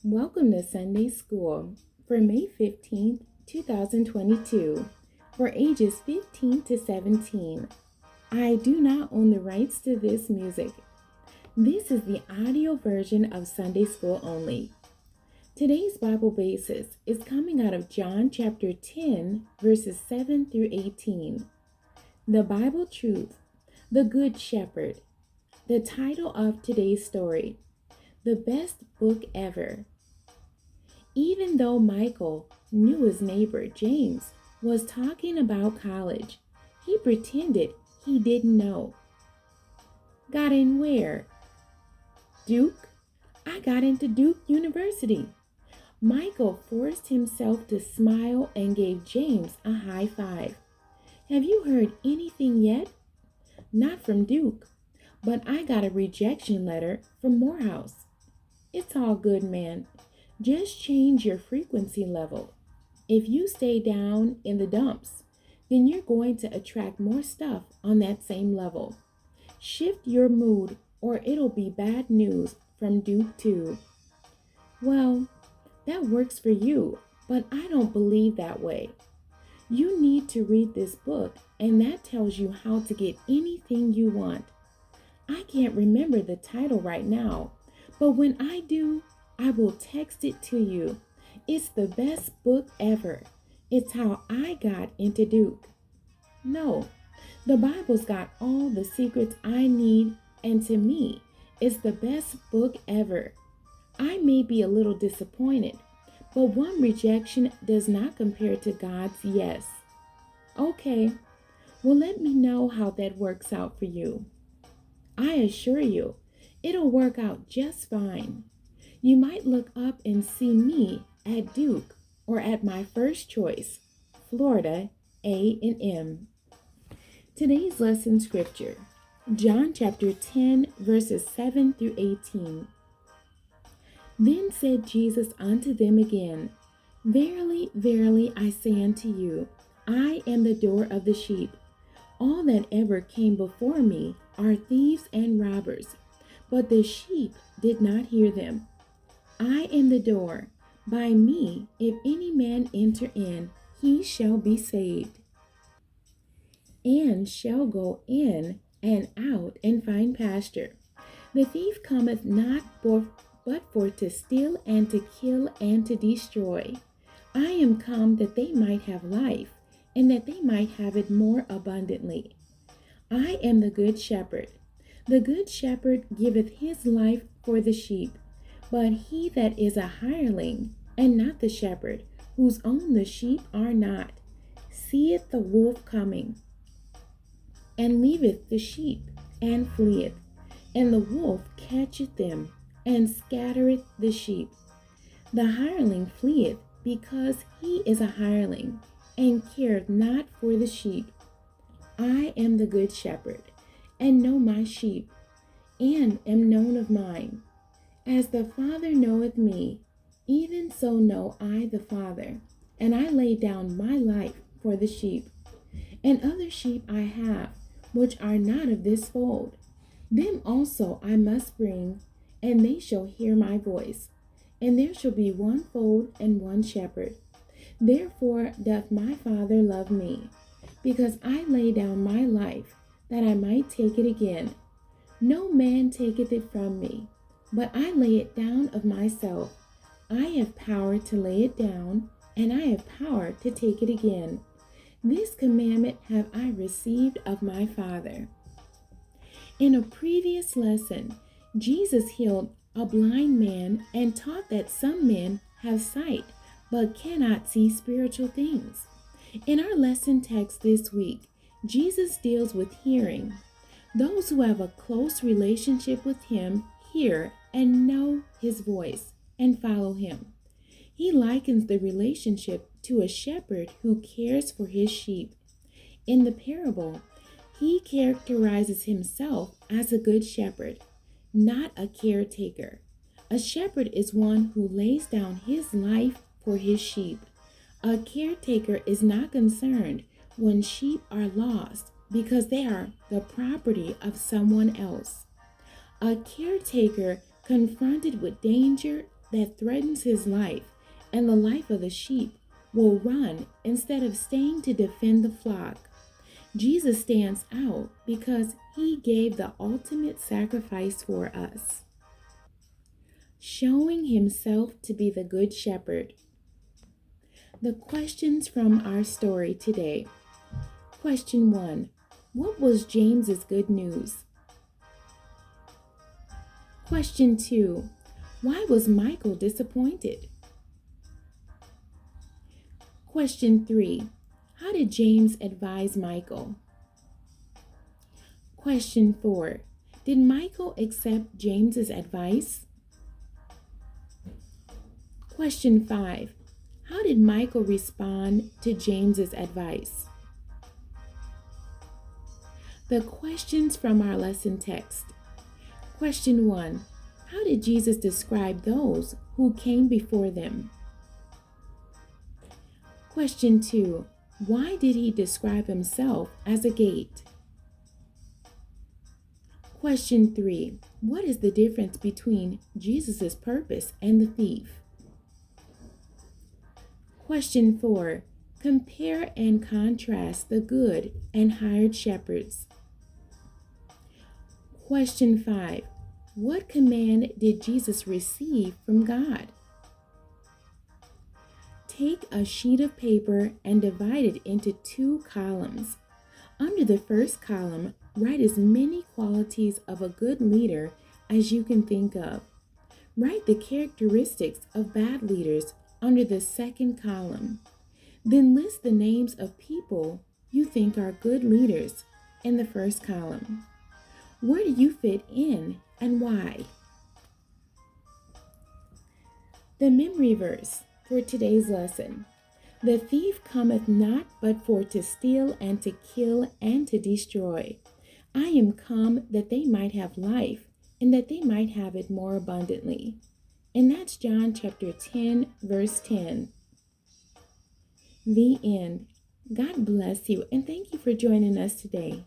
Welcome to Sunday School for May 15th, 2022, for ages 15 to 17. I do not own the rights to this music. This is the audio version of Sunday School only. Today's Bible basis is coming out of John chapter 10, verses 7 through 18. The Bible truth, the Good Shepherd. The title of today's story, The Best Book Ever. Even though Michael knew his neighbor James was talking about college, he pretended he didn't know. Got in where? Duke? I got into Duke University. Michael forced himself to smile and gave James a high five. Have you heard anything yet? Not from Duke, but I got a rejection letter from Morehouse. It's all good, man. Just change your frequency level. If you stay down in the dumps, then you're going to attract more stuff on that same level. Shift your mood or it'll be bad news from Duke too. Well, that works for you, but I don't believe that way. You need to read this book, and that tells you how to get anything you want. I can't remember the title right now, but when I do, I will text it to you. It's the best book ever. It's how I got into Duke. No, the Bible's got all the secrets I need, and to me, it's the best book ever. I may be a little disappointed, but one rejection does not compare to God's yes. Okay, well, let me know how that works out for you. I assure you, it'll work out just fine. You might look up and see me at Duke or at my first choice, Florida A&M. Today's lesson scripture, John chapter 10, verses 7 through 18. Then said Jesus unto them again, Verily, verily, I say unto you, I am the door of the sheep. All that ever came before me are thieves and robbers, but the sheep did not hear them. I am the door. By me, if any man enter in, he shall be saved, and shall go in and out and find pasture. The thief cometh not but for to steal and to kill and to destroy. I am come that they might have life, and that they might have it more abundantly. I am the good shepherd. The good shepherd giveth his life for the sheep. But he that is a hireling, and not the shepherd, whose own the sheep are not, seeth the wolf coming, and leaveth the sheep, and fleeth. And the wolf catcheth them, and scattereth the sheep. The hireling fleeth, because he is a hireling, and careth not for the sheep. I am the good shepherd, and know my sheep, and am known of mine. As the Father knoweth me, even so know I the Father, and I lay down my life for the sheep. And other sheep I have, which are not of this fold. Them also I must bring, and they shall hear my voice. And there shall be one fold and one shepherd. Therefore doth my Father love me, because I lay down my life, that I might take it again. No man taketh it from me, but I lay it down of myself. I have power to lay it down, and I have power to take it again. This commandment have I received of my Father. In a previous lesson, Jesus healed a blind man and taught that some men have sight, but cannot see spiritual things. In our lesson text this week, Jesus deals with hearing. Those who have a close relationship with him hear and know his voice and follow him. He likens the relationship to a shepherd who cares for his sheep. In the parable, he characterizes himself as a good shepherd, not a caretaker. A shepherd is one who lays down his life for his sheep. A caretaker is not concerned when sheep are lost because they are the property of someone else. A caretaker confronted with danger that threatens his life and the life of the sheep will run instead of staying to defend the flock. Jesus stands out because he gave the ultimate sacrifice for us, showing himself to be the good shepherd. The questions from our story today. Question 1. What was James's good news? Question 2. Why was Michael disappointed? Question 3. How did James advise Michael? Question 4. Did Michael accept James's advice? Question 5. How did Michael respond to James's advice? The questions from our lesson text. Question 1. How did Jesus describe those who came before them? Question 2. Why did he describe himself as a gate? Question 3. What is the difference between Jesus' purpose and the thief? Question 4. Compare and contrast the good and hired shepherds. Question 5. What command did Jesus receive from God? Take a sheet of paper and divide it into 2 columns. Under the first column, write as many qualities of a good leader as you can think of. Write the characteristics of bad leaders under the second column. Then list the names of people you think are good leaders in the first column. Where do you fit in and why? The memory verse for today's lesson. The thief cometh not but for to steal and to kill and to destroy. I am come that they might have life and that they might have it more abundantly. And that's John chapter 10, verse 10. The end. God bless you and thank you for joining us today.